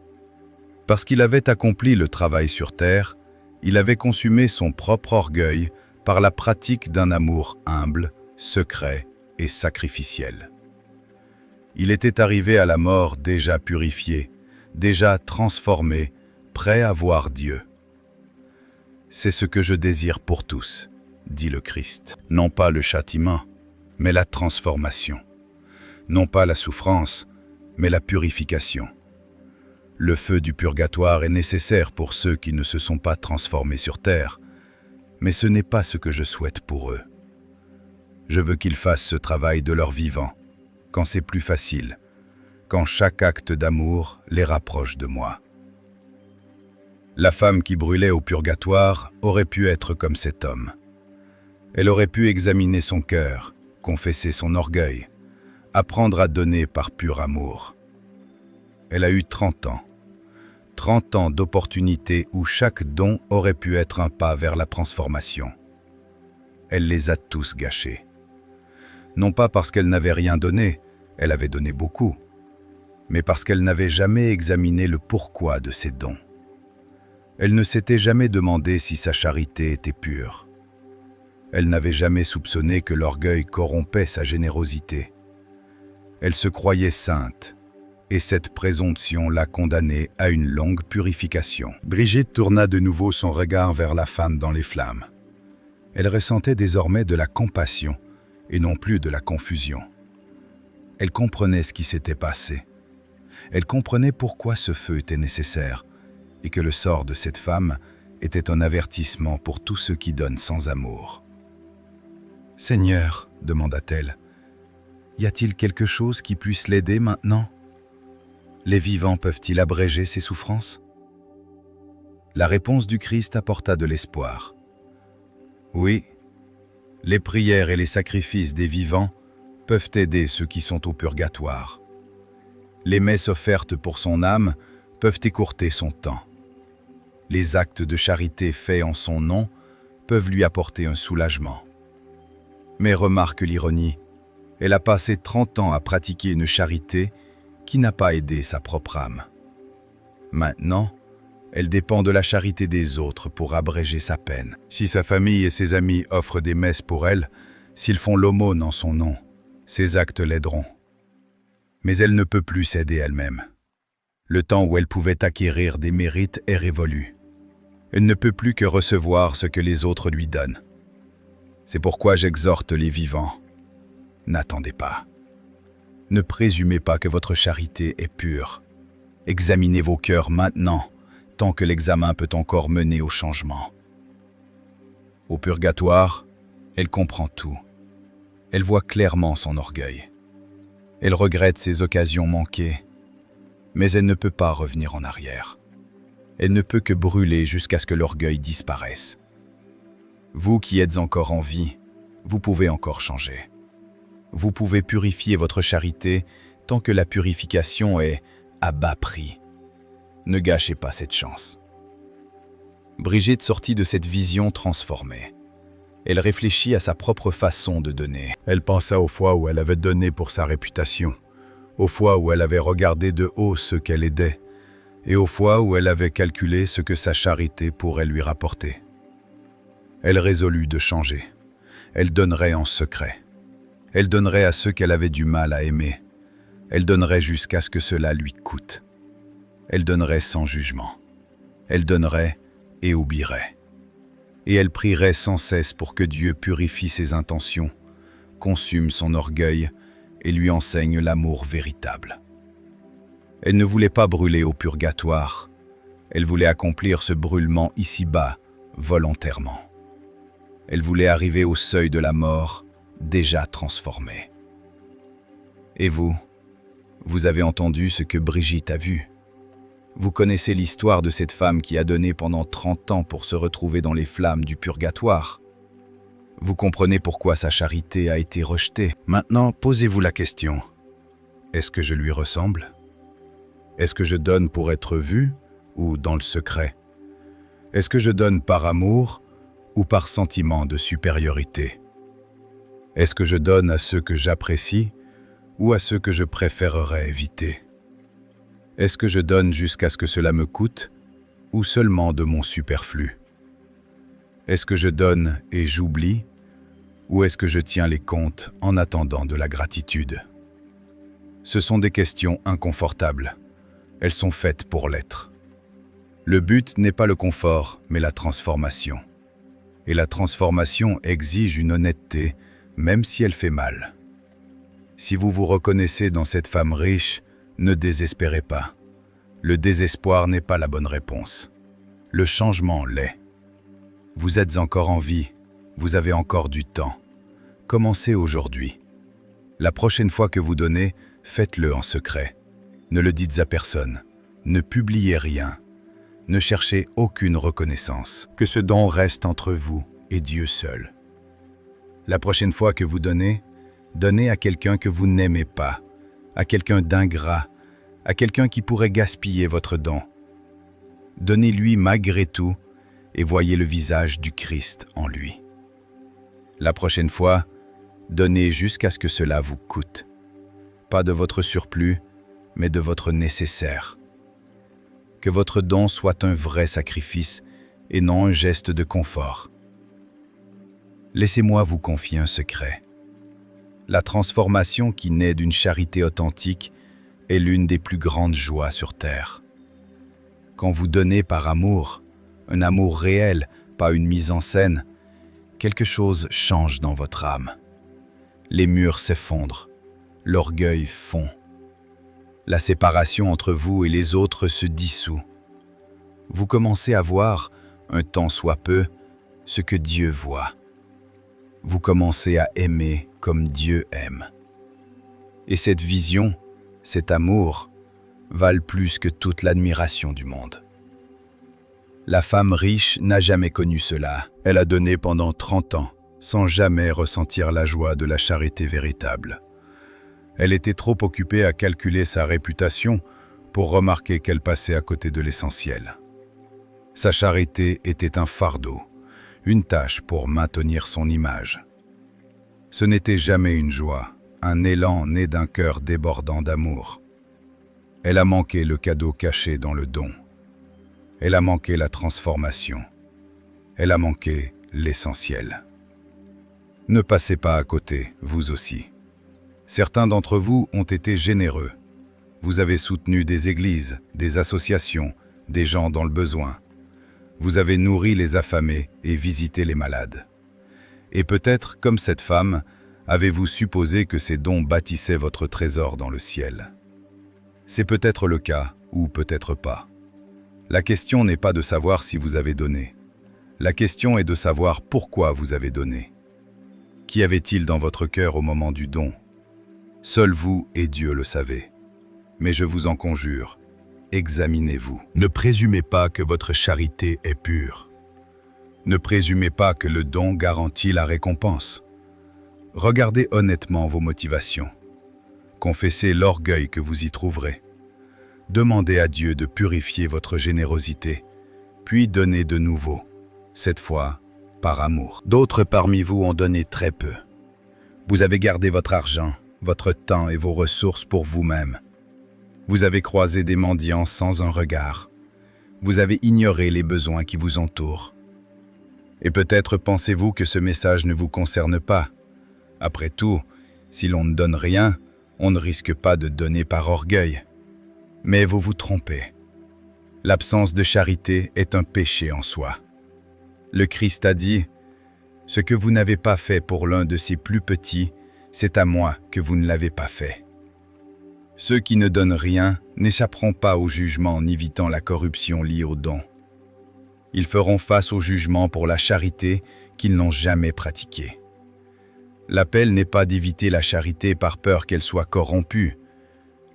Parce qu'il avait accompli le travail sur terre, il avait consumé son propre orgueil par la pratique d'un amour humble, secret et sacrificiel. Il était arrivé à la mort déjà purifié, déjà transformé, prêt à voir Dieu. « C'est ce que je désire pour tous », dit le Christ. Non pas le châtiment, mais la transformation. Non pas la souffrance, mais la purification. Le feu du purgatoire est nécessaire pour ceux qui ne se sont pas transformés sur terre, mais ce n'est pas ce que je souhaite pour eux. Je veux qu'ils fassent ce travail de leur vivant, quand c'est plus facile, quand chaque acte d'amour les rapproche de moi. La femme qui brûlait au purgatoire aurait pu être comme cet homme. Elle aurait pu examiner son cœur, confesser son orgueil, apprendre à donner par pur amour. Elle a eu 30 ans. 30 ans d'opportunités où chaque don aurait pu être un pas vers la transformation. Elle les a tous gâchés. Non pas parce qu'elle n'avait rien donné, elle avait donné beaucoup, mais parce qu'elle n'avait jamais examiné le pourquoi de ses dons. Elle ne s'était jamais demandé si sa charité était pure. Elle n'avait jamais soupçonné que l'orgueil corrompait sa générosité. Elle se croyait sainte, et cette présomption l'a condamnée à une longue purification. Brigitte tourna de nouveau son regard vers la femme dans les flammes. Elle ressentait désormais de la compassion et non plus de la confusion. Elle comprenait ce qui s'était passé. Elle comprenait pourquoi ce feu était nécessaire et que le sort de cette femme était un avertissement pour tous ceux qui donnent sans amour. « Seigneur, demanda-t-elle, y a-t-il quelque chose qui puisse l'aider maintenant ? Les vivants peuvent-ils abréger ses souffrances ?» La réponse du Christ apporta de l'espoir. Oui, les prières et les sacrifices des vivants peuvent aider ceux qui sont au purgatoire. Les messes offertes pour son âme peuvent écourter son temps. Les actes de charité faits en son nom peuvent lui apporter un soulagement. Mais remarque l'ironie, elle a passé 30 ans à pratiquer une charité qui n'a pas aidé sa propre âme. Maintenant, elle dépend de la charité des autres pour abréger sa peine. Si sa famille et ses amis offrent des messes pour elle, s'ils font l'aumône en son nom, ses actes l'aideront. Mais elle ne peut plus s'aider elle-même. Le temps où elle pouvait acquérir des mérites est révolu. Elle ne peut plus que recevoir ce que les autres lui donnent. C'est pourquoi j'exhorte les vivants. N'attendez pas. Ne présumez pas que votre charité est pure. Examinez vos cœurs maintenant, tant que l'examen peut encore mener au changement. Au purgatoire, elle comprend tout. Elle voit clairement son orgueil. Elle regrette ses occasions manquées, mais elle ne peut pas revenir en arrière. Elle ne peut que brûler jusqu'à ce que l'orgueil disparaisse. Vous qui êtes encore en vie, vous pouvez encore changer. Vous pouvez purifier votre charité tant que la purification est à bas prix. Ne gâchez pas cette chance. Brigitte sortit de cette vision transformée. Elle réfléchit à sa propre façon de donner. Elle pensa aux fois où elle avait donné pour sa réputation, aux fois où elle avait regardé de haut ceux qu'elle aidait, et aux fois où elle avait calculé ce que sa charité pourrait lui rapporter. Elle résolut de changer. Elle donnerait en secret. Elle donnerait à ceux qu'elle avait du mal à aimer. Elle donnerait jusqu'à ce que cela lui coûte. Elle donnerait sans jugement. Elle donnerait et oublierait. Et elle prierait sans cesse pour que Dieu purifie ses intentions, consume son orgueil et lui enseigne l'amour véritable. Elle ne voulait pas brûler au purgatoire. Elle voulait accomplir ce brûlement ici-bas, volontairement. Elle voulait arriver au seuil de la mort, déjà transformée. Et vous avez entendu ce que Brigitte a vu. Vous connaissez l'histoire de cette femme qui a donné pendant 30 ans pour se retrouver dans les flammes du purgatoire. Vous comprenez pourquoi sa charité a été rejetée. Maintenant, posez-vous la question. Est-ce que je lui ressemble ? Est-ce que je donne pour être vu ou dans le secret ? Est-ce que je donne par amour ou par sentiment de supériorité? Est-ce que je donne à ceux que j'apprécie ou à ceux que je préférerais éviter? Est-ce que je donne jusqu'à ce que cela me coûte ou seulement de mon superflu? Est-ce que je donne et j'oublie ou est-ce que je tiens les comptes en attendant de la gratitude? Ce sont des questions inconfortables. Elles sont faites pour l'être. Le but n'est pas le confort, mais la transformation. Et la transformation exige une honnêteté, même si elle fait mal. Si vous vous reconnaissez dans cette femme riche, ne désespérez pas. Le désespoir n'est pas la bonne réponse. Le changement l'est. Vous êtes encore en vie, vous avez encore du temps. Commencez aujourd'hui. La prochaine fois que vous donnez, faites-le en secret. Ne le dites à personne. Ne publiez rien. Ne cherchez aucune reconnaissance. Que ce don reste entre vous et Dieu seul. La prochaine fois que vous donnez, donnez à quelqu'un que vous n'aimez pas, à quelqu'un d'ingrat, à quelqu'un qui pourrait gaspiller votre don. Donnez-lui malgré tout et voyez le visage du Christ en lui. La prochaine fois, donnez jusqu'à ce que cela vous coûte. Pas de votre surplus, mais de votre nécessaire. Que votre don soit un vrai sacrifice et non un geste de confort. Laissez-moi vous confier un secret. La transformation qui naît d'une charité authentique est l'une des plus grandes joies sur terre. Quand vous donnez par amour, un amour réel, pas une mise en scène, quelque chose change dans votre âme. Les murs s'effondrent, l'orgueil fond. La séparation entre vous et les autres se dissout. Vous commencez à voir, un tant soit peu, ce que Dieu voit. Vous commencez à aimer comme Dieu aime. Et cette vision, cet amour, valent plus que toute l'admiration du monde. La femme riche n'a jamais connu cela. Elle a donné pendant 30 ans, sans jamais ressentir la joie de la charité véritable. Elle était trop occupée à calculer sa réputation pour remarquer qu'elle passait à côté de l'essentiel. Sa charité était un fardeau, une tâche pour maintenir son image. Ce n'était jamais une joie, un élan né d'un cœur débordant d'amour. Elle a manqué le cadeau caché dans le don. Elle a manqué la transformation. Elle a manqué l'essentiel. Ne passez pas à côté, vous aussi. Certains d'entre vous ont été généreux. Vous avez soutenu des églises, des associations, des gens dans le besoin. Vous avez nourri les affamés et visité les malades. Et peut-être, comme cette femme, avez-vous supposé que ces dons bâtissaient votre trésor dans le ciel. C'est peut-être le cas, ou peut-être pas. La question n'est pas de savoir si vous avez donné. La question est de savoir pourquoi vous avez donné. Qu'y avait-il dans votre cœur au moment du don? Seul vous et Dieu le savez. Mais je vous en conjure, examinez-vous. Ne présumez pas que votre charité est pure. Ne présumez pas que le don garantit la récompense. Regardez honnêtement vos motivations. Confessez l'orgueil que vous y trouverez. Demandez à Dieu de purifier votre générosité, puis donnez de nouveau, cette fois par amour. D'autres parmi vous ont donné très peu. Vous avez gardé votre argent, votre temps et vos ressources pour vous-même. Vous avez croisé des mendiants sans un regard. Vous avez ignoré les besoins qui vous entourent. Et peut-être pensez-vous que ce message ne vous concerne pas. Après tout, si l'on ne donne rien, on ne risque pas de donner par orgueil. Mais vous vous trompez. L'absence de charité est un péché en soi. Le Christ a dit « Ce que vous n'avez pas fait pour l'un de ces plus petits, c'est à moi que vous ne l'avez pas fait. » Ceux qui ne donnent rien n'échapperont pas au jugement en évitant la corruption liée au don. Ils feront face au jugement pour la charité qu'ils n'ont jamais pratiquée. L'appel n'est pas d'éviter la charité par peur qu'elle soit corrompue.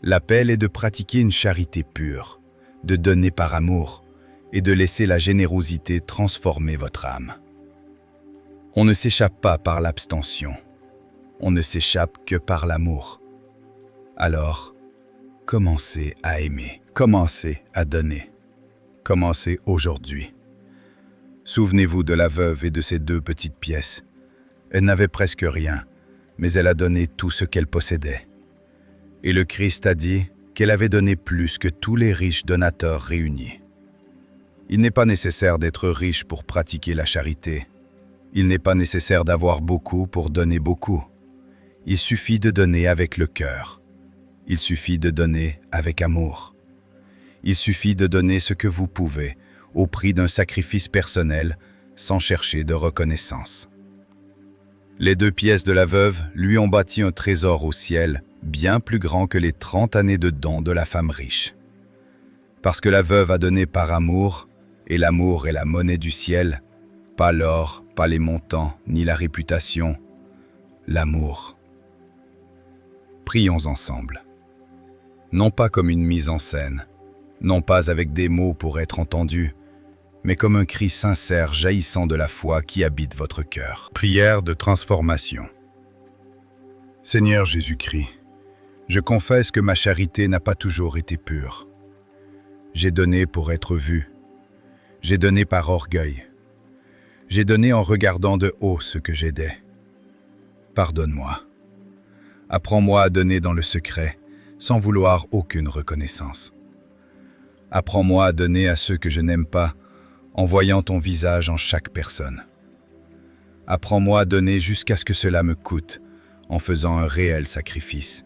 L'appel est de pratiquer une charité pure, de donner par amour et de laisser la générosité transformer votre âme. On ne s'échappe pas par l'abstention. On ne s'échappe que par l'amour. Alors, commencez à aimer. Commencez à donner. Commencez aujourd'hui. Souvenez-vous de la veuve et de ses 2 petites pièces. Elle n'avait presque rien, mais elle a donné tout ce qu'elle possédait. Et le Christ a dit qu'elle avait donné plus que tous les riches donateurs réunis. Il n'est pas nécessaire d'être riche pour pratiquer la charité. Il n'est pas nécessaire d'avoir beaucoup pour donner beaucoup. Il suffit de donner avec le cœur. Il suffit de donner avec amour. Il suffit de donner ce que vous pouvez, au prix d'un sacrifice personnel, sans chercher de reconnaissance. Les 2 pièces de la veuve lui ont bâti un trésor au ciel, bien plus grand que les 30 années de dons de la femme riche. Parce que la veuve a donné par amour, et l'amour est la monnaie du ciel, pas l'or, pas les montants, ni la réputation, l'amour. Prions ensemble. Non pas comme une mise en scène, non pas avec des mots pour être entendus, mais comme un cri sincère jaillissant de la foi qui habite votre cœur. Prière de transformation. Seigneur Jésus-Christ, je confesse que ma charité n'a pas toujours été pure. J'ai donné pour être vu. J'ai donné par orgueil. J'ai donné en regardant de haut ce que j'aidais. Pardonne-moi. Apprends-moi à donner dans le secret, sans vouloir aucune reconnaissance. Apprends-moi à donner à ceux que je n'aime pas, en voyant ton visage en chaque personne. Apprends-moi à donner jusqu'à ce que cela me coûte, en faisant un réel sacrifice.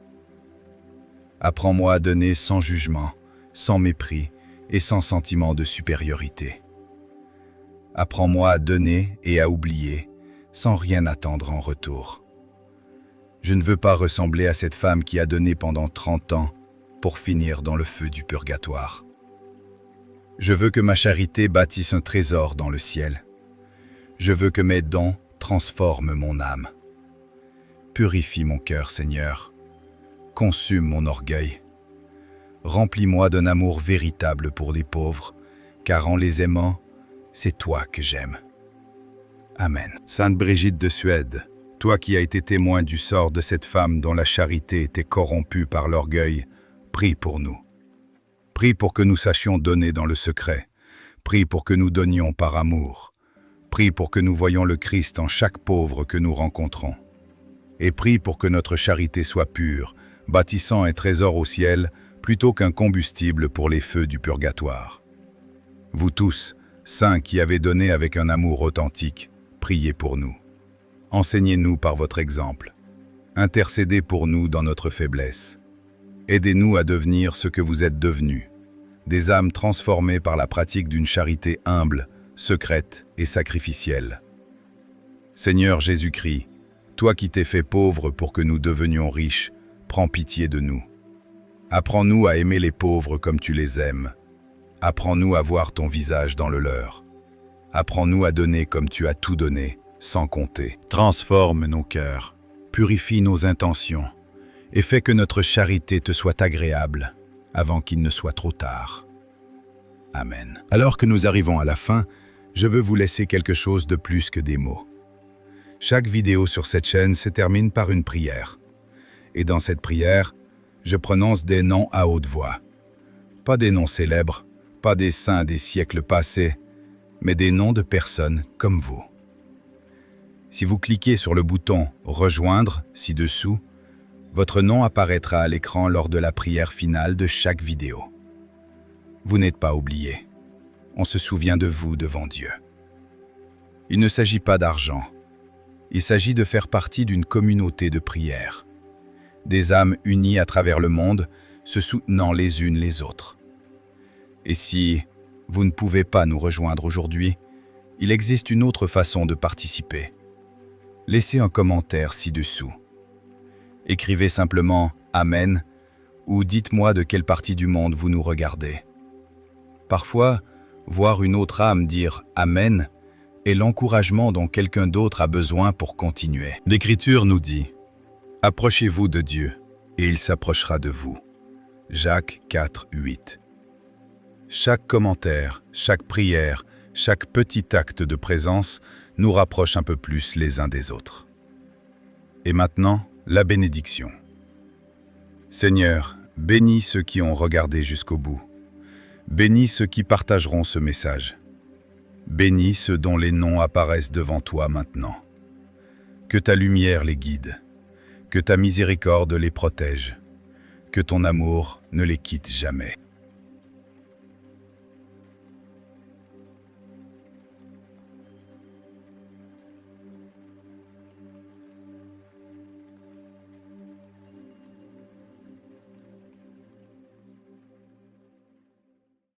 Apprends-moi à donner sans jugement, sans mépris et sans sentiment de supériorité. Apprends-moi à donner et à oublier, sans rien attendre en retour. Je ne veux pas ressembler à cette femme qui a donné pendant 30 ans pour finir dans le feu du purgatoire. Je veux que ma charité bâtisse un trésor dans le ciel. Je veux que mes dons transforment mon âme. Purifie mon cœur, Seigneur. Consume mon orgueil. Remplis-moi d'un amour véritable pour les pauvres, car en les aimant, c'est toi que j'aime. Amen. Sainte Brigitte de Suède, toi qui as été témoin du sort de cette femme dont la charité était corrompue par l'orgueil, prie pour nous. Prie pour que nous sachions donner dans le secret. Prie pour que nous donnions par amour. Prie pour que nous voyions le Christ en chaque pauvre que nous rencontrons. Et prie pour que notre charité soit pure, bâtissant un trésor au ciel plutôt qu'un combustible pour les feux du purgatoire. Vous tous, saints qui avez donné avec un amour authentique, priez pour nous. Enseignez-nous par votre exemple. Intercédez pour nous dans notre faiblesse. Aidez-nous à devenir ce que vous êtes devenus, des âmes transformées par la pratique d'une charité humble, secrète et sacrificielle. Seigneur Jésus-Christ, toi qui t'es fait pauvre pour que nous devenions riches, prends pitié de nous. Apprends-nous à aimer les pauvres comme tu les aimes. Apprends-nous à voir ton visage dans le leur. Apprends-nous à donner comme tu as tout donné, sans compter. Transforme nos cœurs, purifie nos intentions, et fais que notre charité te soit agréable, avant qu'il ne soit trop tard. Amen. Alors que nous arrivons à la fin, je veux vous laisser quelque chose de plus que des mots. Chaque vidéo sur cette chaîne se termine par une prière. Et dans cette prière, je prononce des noms à haute voix. Pas des noms célèbres, pas des saints des siècles passés, mais des noms de personnes comme vous. Si vous cliquez sur le bouton « Rejoindre » ci-dessous, votre nom apparaîtra à l'écran lors de la prière finale de chaque vidéo. Vous n'êtes pas oublié. On se souvient de vous devant Dieu. Il ne s'agit pas d'argent. Il s'agit de faire partie d'une communauté de prière. Des âmes unies à travers le monde, se soutenant les unes les autres. Et si vous ne pouvez pas nous rejoindre aujourd'hui, il existe une autre façon de participer. Laissez un commentaire ci-dessous. Écrivez simplement « Amen » ou dites-moi de quelle partie du monde vous nous regardez. Parfois, voir une autre âme dire « Amen » est l'encouragement dont quelqu'un d'autre a besoin pour continuer. L'Écriture nous dit « Approchez-vous de Dieu, et il s'approchera de vous. » Jacques 4, 8. Chaque commentaire, chaque prière, chaque petit acte de présence nous rapproche un peu plus les uns des autres. Et maintenant, la bénédiction. Seigneur, bénis ceux qui ont regardé jusqu'au bout. Bénis ceux qui partageront ce message. Bénis ceux dont les noms apparaissent devant toi maintenant. Que ta lumière les guide, que ta miséricorde les protège, que ton amour ne les quitte jamais.